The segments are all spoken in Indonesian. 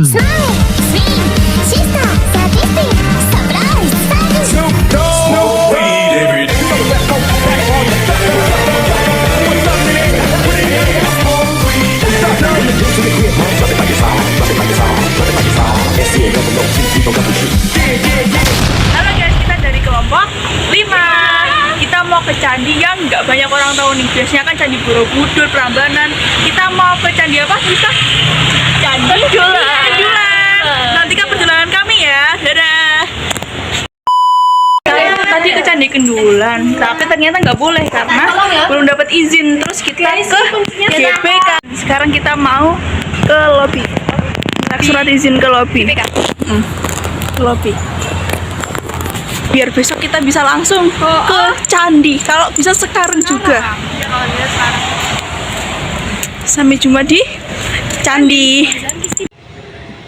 Halo guys, kita dari kelompok 5. Kita mau ke candi yang nggak banyak orang tahu nih. Biasanya kan candi Borobudur, Prambanan. Kita mau ke candi apa bisa? Candi Kedulan. Nantikan perjalanan kami ya. Dadah. Saya tadi ke Candi Kedulan, tapi ternyata nggak boleh karena belum dapat izin. Terus kita ke GBK. Sekarang kita mau ke lobby. Surat izin ke lobby. Lobby. Biar besok kita bisa langsung ke candi. Kalau bisa sekarang juga. Sampai jumpa di candi.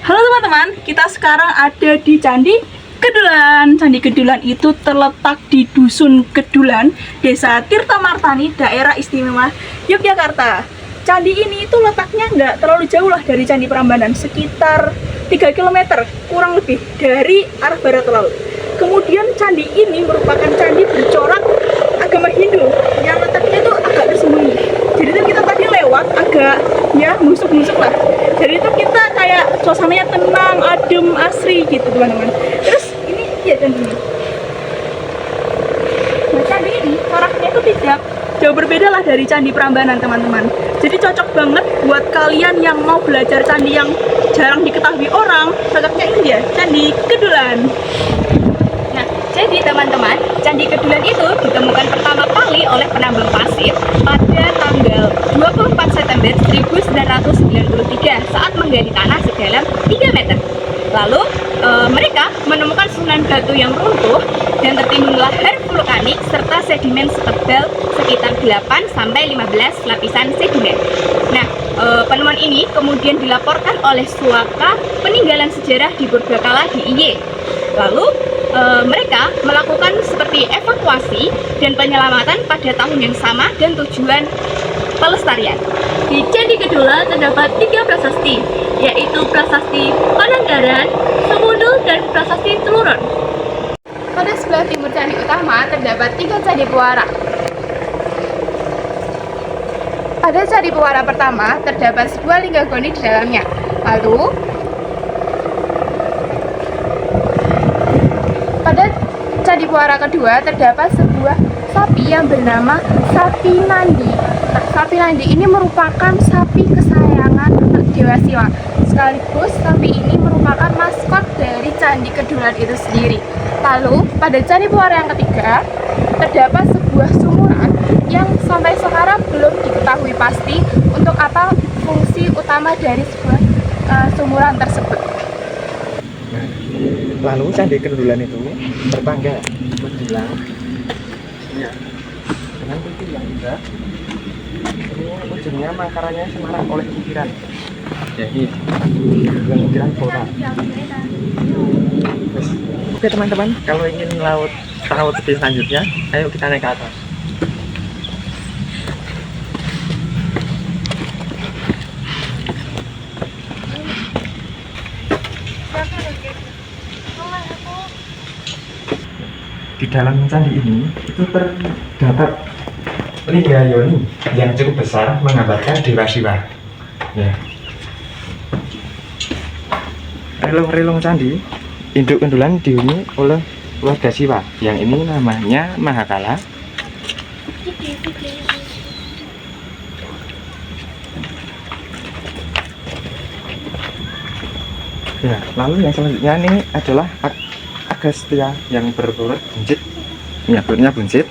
Halo teman-teman, kita sekarang ada di Candi Kedulan. Candi Kedulan itu terletak di Dusun Kedulan, Desa Tirtamartani, Daerah Istimewa Yogyakarta. Candi ini itu letaknya nggak terlalu jauh lah dari Candi Prambanan, sekitar 3 km kurang lebih dari arah barat laut. Kemudian candi ini merupakan candi bercorak agama Hindu yang letaknya tuh agak tersembunyi. Jadi itu kita tadi lewat agak ya musuk-musuk lah. Jadi itu kita kayak suasananya tenang, adem, asri gitu teman-teman. Terus ini ya candi ini. Nah candi ini coraknya itu tidak jauh berbeda lah dari Candi Prambanan teman-teman. Jadi cocok banget buat kalian yang mau belajar candi yang jarang diketahui orang. Cocoknya ini ya, Candi Kedulan. Nah, jadi teman-teman, Candi Kedulan itu ditemukan pertama kali oleh penambang pasir pada tanggal 24 September 1993 saat menggali tanah sedalam 3 meter. Lalu mereka menemukan susunan batu yang runtuh dan tertimbun lahar vulkanik serta sedimen setebal sekitar 8-15 lapisan sedimen. Nah, penemuan ini kemudian dilaporkan oleh suaka peninggalan sejarah di Purbakala DIY. Lalu mereka melakukan seperti evakuasi dan penyelamatan pada tahun yang sama dan tujuan pelestarian. Di Candi Kedulan terdapat 3 prasasti, yaitu Prasasti Pananggaran, Semundul, dan Prasasti Teluron. Pada sebelah timur candi utama terdapat 3 candi puara. Pada candi puara pertama terdapat sebuah linggagoni di dalamnya. Lalu pada candi puara kedua terdapat sebuah sapi yang bernama sapi Nandi. Nah, sapi Nandi ini merupakan sapi kesayangan Dewa Siwa. Sekaligus sapi ini merupakan maskot dari Candi Kedulan itu sendiri. Lalu pada candi puara yang ketiga terdapat sebuah sumuran yang sampai sekarang belum diketahui pasti untuk apa fungsi utama dari sebuah sumuran tersebut. Lalu Candi Kedulan itu bertangga menjulang ya dengan pintu yang indah. Ini ujungnya mangkaranya semarak oleh ukiran, jadi dengan ukiran flora. Oke teman-teman, kalau ingin tahu lebih selanjutnya, ayo kita naik ke atas. Di dalam candi ini itu terdapat lingga yoni yang cukup besar menggambarkan Dewa Siwa. Ya. Relung-relung candi induk Kedulan dihuni oleh keluarga Siwa yang ini namanya Mahakala. Ya, lalu yang selanjutnya ini adalah Agastya yang berturut buncit, menyebutnya buncit.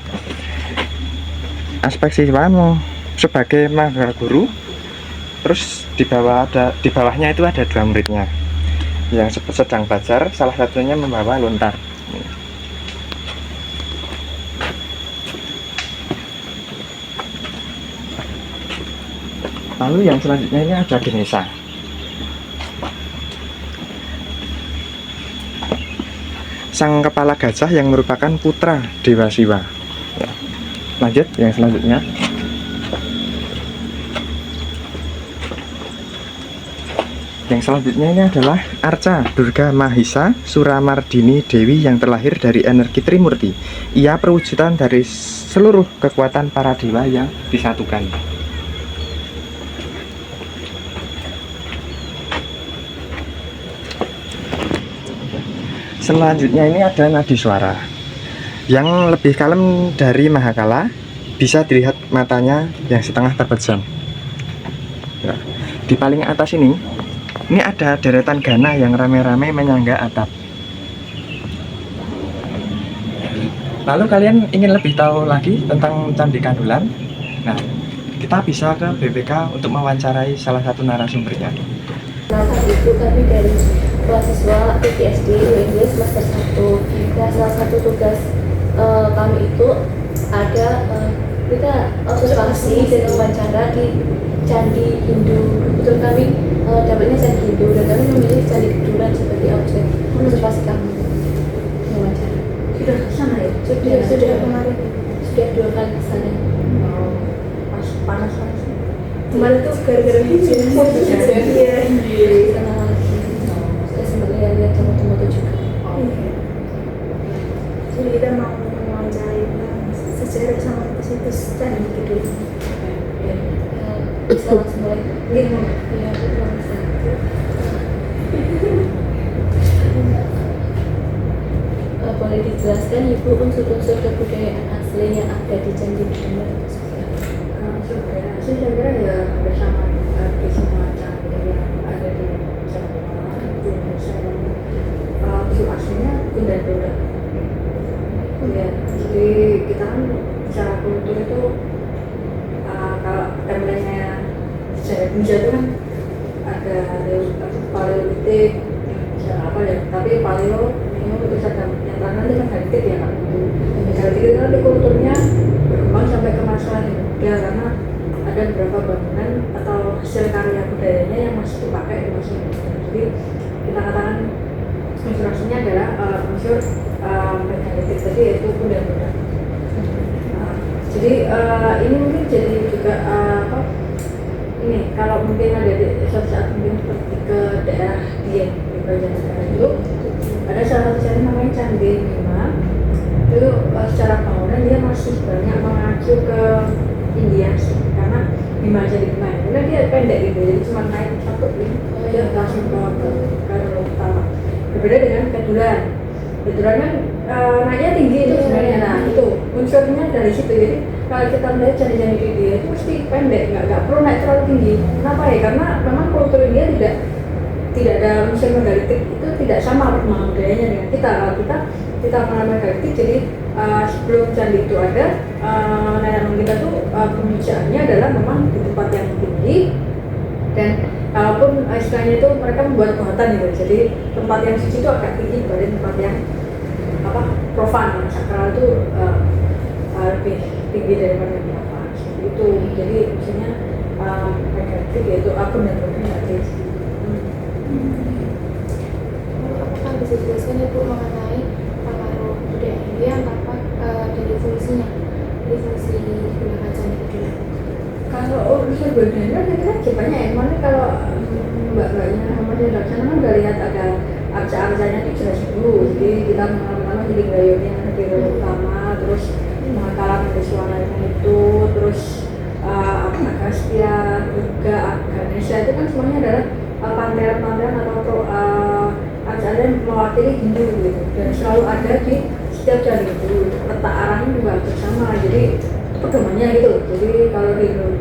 Aspek Siwa sebagai Maha Guru. Terus di bawahnya itu ada 2 muridnya yang sedang belajar, salah satunya membawa lontar. Lalu yang selanjutnya ini ada Ganesha. Sang kepala gajah yang merupakan putra Dewa Siwa. Lanjut yang selanjutnya. Yang selanjutnya ini adalah Arca Durga Mahisa Suramardini Dewi yang terlahir dari energi Trimurti. Ia perwujudan dari seluruh kekuatan para dewa yang disatukan. Selanjutnya ini ada nadi suara yang lebih kalem dari Mahakala. Bisa dilihat matanya yang setengah terpejam. Ya. Di paling atas ini ada deretan gana yang rame-rame menyangga atap. Lalu kalian ingin lebih tahu lagi tentang Candi Kandulan? Nah, kita bisa ke BPK untuk mewawancarai salah satu narasumbernya. Itu kami dari mahasiswa PTSD Inggris semester 1. Dan salah satu tugas kami itu ada kita observasi dan wawancara di Candi Hindu. Kebetulan kami dapatnya Candi Hindu dan kami memilih Candi Kedulan sebagai objek observasi kami wawancara. Sudah ke sana ya? Sudah kemarin. Sudah 2 kali ke sana. Panas. Kemarin tuh gara-gara hujan. Iya. Tenang lagi. Saya sempat lihat temu-temu juga. Jadi kita mau mewawancarai sejarah sama situs Candi Kedulan. Bisa langsung mulai. Iya, bisa. Boleh dijelaskan Ibu unsur-unsur kebudayaan asli yang ada di Candi Kedulan itu seperti apa? Sebenarnya saya kira ya bersama di semua candi yang ada di Jawa di Indonesia yang unsur aslinya Gundadura. Ya, jadi kita kan secara kultur itu kalau temanya sejarah Indonesia itu kan ada paleolitik, apa ya? Tapi paleo itu ada yang terakhir itu kan heritage ya kan. Heritage itu kan kulturnya berkembang sampai ke masa Hindia karena ada beberapa bangunan atau hasil karya budayanya yang masih dipakai di masa Hindia. Jadi kita katakan unsur aslinya adalah unsur heritage tadi yaitu Gundadura. Jadi ini mungkin jadi juga ini kalau mungkin ada di suatu saat mungkin seperti ke daerah Dieng di bagian daerah itu ada salah satu candi namanya Candi Bima. Itu secara bangunan dia masih banyak mengacu ke India sih, karena Bima Candi Bima itu karena dia pendek gitu, jadi cuma naik satu ini dia langsung ke Karo utama. Berbeda dengan Kedulan. Kedulan kan naiknya tinggi itu sebenarnya. Nah itu unsurnya dari situ. Jadi kalau kita melihat candi-candi di India itu pasti pendek, nggak perlu naik terlalu tinggi. Kenapa ya? Karena memang kultur India tidak ada unsur megalitik, itu tidak sama perkembangan budayanya dengan kita. Kalau kita mengalami megalitik, jadi sebelum candi itu ada nenek moyang kita tuh pemijaannya adalah memang di tempat yang tinggi, dan kalaupun istilahnya itu mereka membuat kehormatan gitu. Jadi tempat yang suci itu agak tinggi dibanding tempat yang profan, sakral itu lebih tinggi daripada yang profan. Itu jadi maksudnya megalitik yaitu akun dan megalitik. Apakah bisa dijelaskan Ibu mengenai pengaruh budaya India tanpa dari fungsinya, dari fungsi gunakan Candi Kedulan? Kalau unsur budayanya saya kira banyak ya. Mana kalau mbak-mbaknya Muhammadiyah Laksana kan udah lihat ada arca-arcanya itu jelas dulu. Jadi kita mengalami jadi gayung yang ada di utama, terus Mahakala dari suara itu, terus Agastya, Durga, Ganesha itu kan semuanya adalah panteran-panteran atau arca yang mewakili Hindu gitu, dan selalu ada di setiap candi itu. Letak arahnya juga hampir sama, jadi pedomannya gitu. Jadi kalau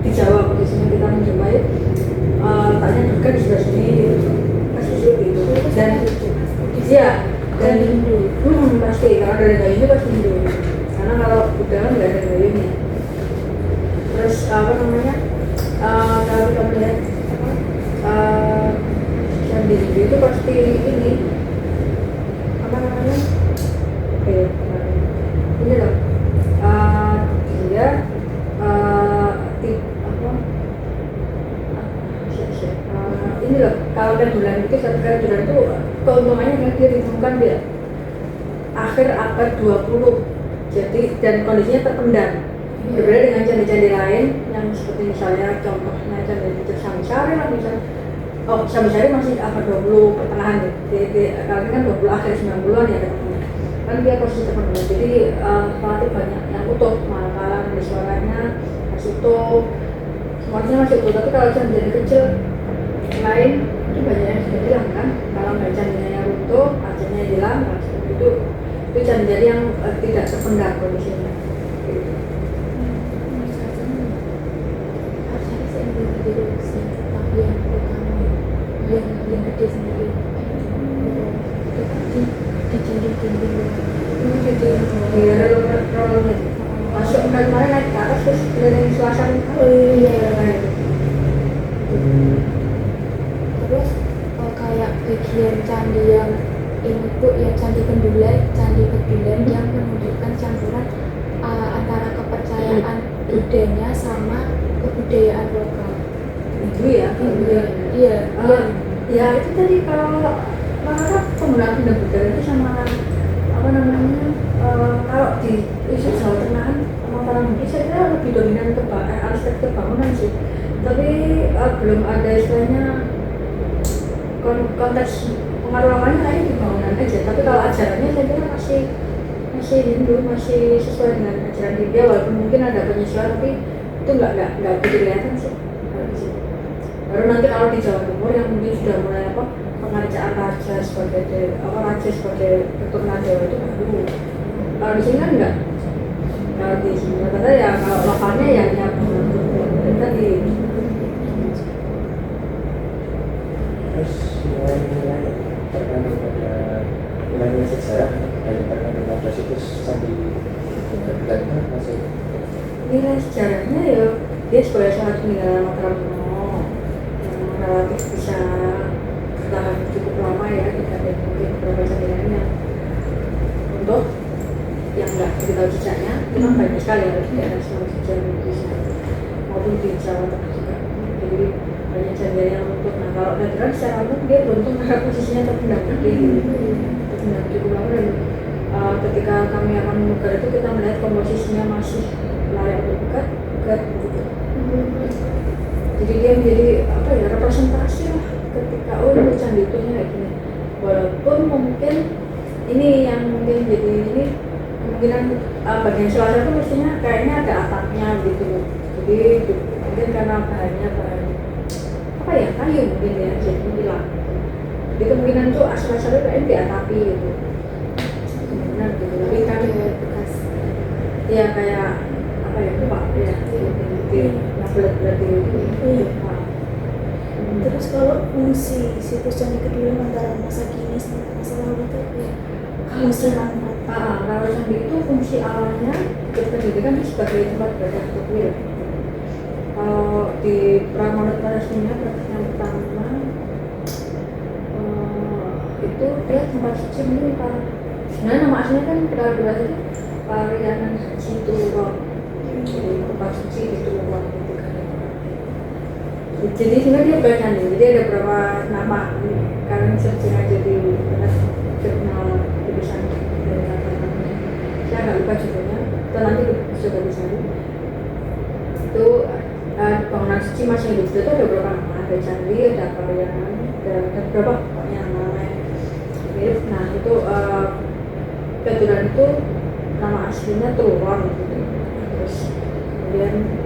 di Jawa posisinya kita menjumpai letaknya Durga di sebelah sini gitu, pasti gitu. Dan iya, dan Hindu pasti kalau ada gayungnya pasti Hindu, karena kalau Buddha kan nggak ada gayungnya. Terus kalau kita melihat Candi Hindu itu pasti ini ini loh, dia ini loh, kalau Kedulan itu Kedulan itu keuntungannya kan dia ditemukan dia akhir abad 20, jadi dan kondisinya terpendam. Berbeda dengan candi-candi lain yang seperti misalnya contohnya Candi Samisari lah misalnya, oh sampai cari masih abad 20 pertengahan ya. Kalau ini kan 20 akhir 90-an ya ketemu. Kan dia posisi terpenuh. Jadi relatif banyak yang utuh, malah ada suaranya masih utuh, semuanya masih utuh. Tapi kalau candi kecil lain itu banyak yang sudah hilang kan. Kalau nggak candinya yang runtuh, artinya hilang, itu candi yang tidak terpendam kondisinya. Gitu. yang gede sendiri itu di dinding-dinding masuk kemarin naik ke atas terus keliling suasana. Terus kayak bagian candi yang ini tuh ya candi Kendulan yang menunjukkan campuran antara kepercayaan Budanya sama kebudayaan lokal. Itu ya, Iya. ya itu tadi kalau penggunaan benda budaya itu sama apa namanya kalau di isu Jawa Tengah sama para Bugis saya kira lebih dominan ke arsitektur bangunan sih, tapi belum ada istilahnya konteks pengaruh lawannya lain di bangunan aja. Tapi kalau ajarannya saya kira masih Hindu, masih sesuai dengan ajaran India, walaupun mungkin ada penyesuaian tapi itu nggak begitu kelihatan sih. Baru nanti kalau di Jawa Timur yang mungkin sudah mulai penghargaan raja sebagai keturunan Jawa itu baru. Kalau di sini kan enggak. Kalau di sini kata ya kalau lokalnya ya tadi. Terus nilai-nilai terkandung pada nilai sejarah dan terkandung pada situs candi Kendulan itu masih Nilai sejarahnya ya dia sebagai salah satu negara Mataram kuno yang relatif bisa bertahan cukup lama ya, tidak ada mungkin beberapa candi lain yang untuk yang nggak kita jejaknya itu kan banyak sekali ya di daerah Sulawesi sejarah Indonesia maupun di Jawa Tengah juga. Jadi banyak candi yang untuk kalau Kendulan secara umum dia beruntung karena posisinya terpendam cukup lama dan ketika kami akan menukar itu kita melihat komposisinya masih layak untuk buka gitu. Jadi dia menjadi apa ya representasi lah ketika ini candi itu kayak gini, walaupun mungkin ini yang mungkin jadi ini kemungkinan bagian selasa itu mestinya kayaknya ada atapnya gitu, jadi mungkin karena bahannya bahan apa ya kayu mungkin ya jadi hilang, jadi kemungkinan itu asal-asalnya kayaknya diatapi gitu kemungkinan gitu, tapi kan bekas ya kayak apa ya lupa ya yang berat-berat itu. Terus kalau fungsi situs Candi Kendulan antara masa kini sama masa lalu itu ya fungsi manfaat. Kalau candi itu fungsi awalnya pendidikan sebagai tempat belajar kuil. Kalau di Pramono-Parasnya yang pertama itu dia tempat suci ini para sebenarnya nama aslinya kan kalau berarti itu Parianan Situ Ruang, jadi tempat suci itu ruang gitu kan. Jadi sebenarnya dia bukan candi, jadi ada beberapa nama kalian searching aja di jurnal tulisan dari kata-kata saya nggak lupa judulnya, atau nanti coba dicari itu bangunan suci masih hidup itu ada beberapa nama, ada candi, ada Parianan, ada beberapa pokoknya namanya mirip. Nah itu Kendulan itu nama aslinya Truron gitu, terus kemudian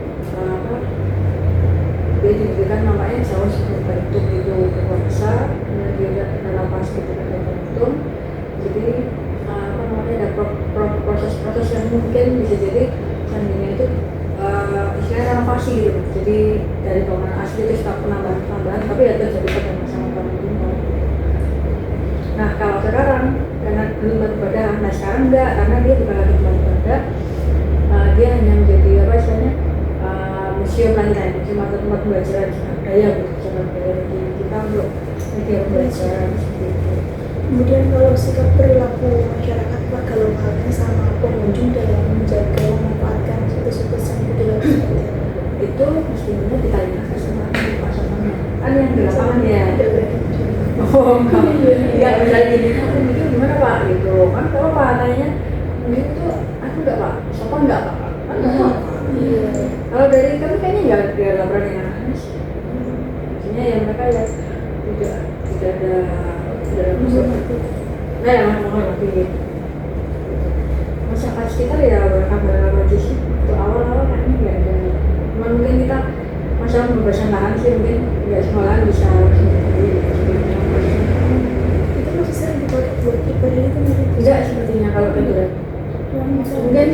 dia diberikan namanya jauh sebelum bentuk itu berkuasa, kemudian dia ada lapas gitu kan bentuk, jadi ada proses-proses yang mungkin bisa jadi candinya itu istilahnya renovasi gitu, jadi dari bangunan asli itu sudah penambahan tapi ya terjadi pada masa-masa kuno. Nah kalau sekarang karena belum batu badah, nah sekarang enggak, karena dia bukan lagi batu badah, dia hanya menjadi apa istilahnya museum lain, museum atau tempat pembelajaran budaya gitu, cara budaya di kita untuk media pembelajaran seperti itu. Kemudian kalau sikap perilaku masyarakat warga lokalnya sama pengunjung dalam menjaga memanfaatkan situs-situs Candi Kendulan itu mestinya ditanyakan sama pasangannya kan yang di lapangan ya. Oh enggak bisa gini, aku mikir gimana Pak gitu kan, kalau Pak tanya itu aku enggak Pak, siapa enggak Pak kan enggak Pak. Kalau dari kami kayaknya enggak ada laporan yang aneh sih, maksudnya ya mereka ya tidak ada masalah. Menghormati masyarakat sekitar ya berkabar aja sih. Untuk awal-awal kayaknya nggak ada. Cuman mungkin kita masalah pembebasan lahan sih mungkin nggak semua lahan bisa Itu masih sering dipakai buat ibadah itu nanti. tidak sepertinya kalau kedulan. Mungkin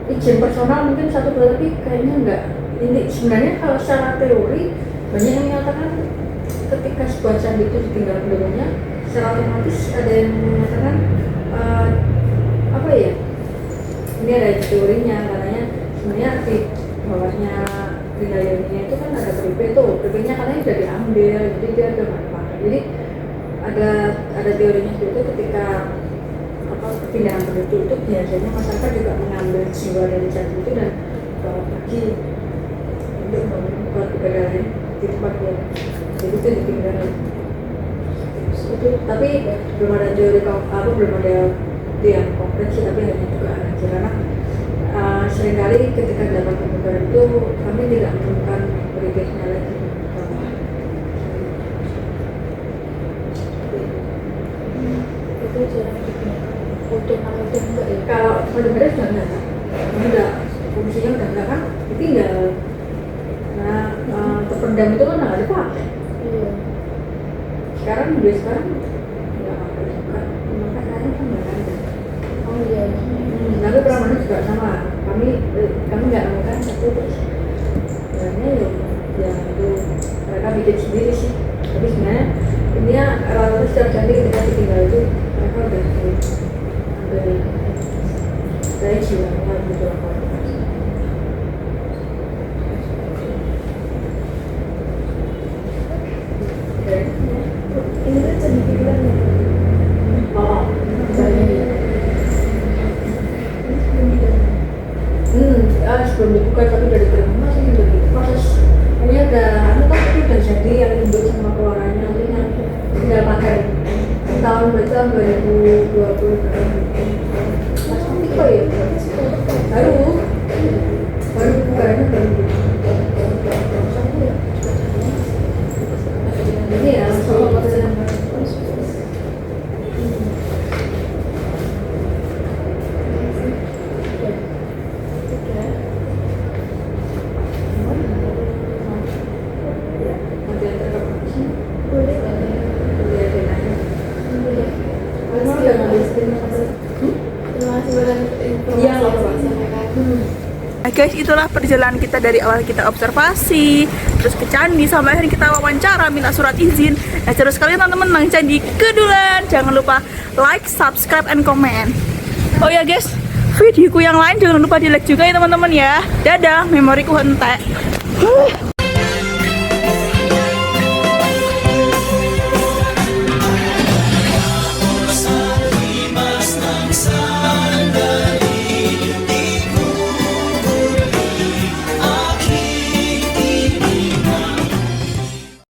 izin personal mungkin satu dua, tapi kayaknya enggak. Ini sebenarnya kalau secara teori banyak yang menyatakan ketika sebuah candi itu ditinggal penduduknya, secara otomatis ada yang mengatakan apa ya? Ini ada teorinya, katanya sebenarnya di bawahnya wilayahnya itu kan ada PP-nya katanya sudah diambil, jadi dia ada manfaat. Jadi ada teorinya itu ketika perpindahan penduduk itu biasanya masyarakat juga mengambil jiwa dari candi itu dan bawa pergi untuk membuat ibadah lain di tempat yang jadi itu ditinggal itu. Tapi belum ada teori belum ada yang konkret sih, tapi hanya juga aja karena seringkali ketika dapat pembukaan itu kami tidak menemukan berikutnya lagi. Itu jarang digunakan. Udah enggak ya? Kalau benar-benar sudah enggak, fungsinya udah enggak kan ditinggal. Nah, terpendam itu kan nggak dipakai. Iya. Sekarang nggak pakai juga, maka saya kan nggak ada. Oh iya. Tapi Pramana juga sama. Kami nggak nemukan satu terus. Sebenarnya ya itu mereka bikin sendiri sih. Tapi sebenarnya ini ya rata-rata secara candi ketika ditinggal itu mereka udah ambil saya jiwanya gitu apa. Ini kan candi kedulan ya. Oh, misalnya sebelum dibuka tapi udah diterima masih juga gitu proses ini ada itu udah jadi yang induk sama keluarannya nantinya tinggal pakai tahun berarti tahun 2020 masih tipe ya baru bukanya baru ini ya Nah guys, itulah perjalanan kita dari awal kita observasi, terus ke candi, sampai akhirnya kita wawancara, minta surat izin. Nah terus kalian teman-teman nang Candi Kedulan, jangan lupa like, subscribe, and comment. Oh ya guys, videoku yang lain jangan lupa di like juga ya teman-teman ya. Dadah, memoriku hentek.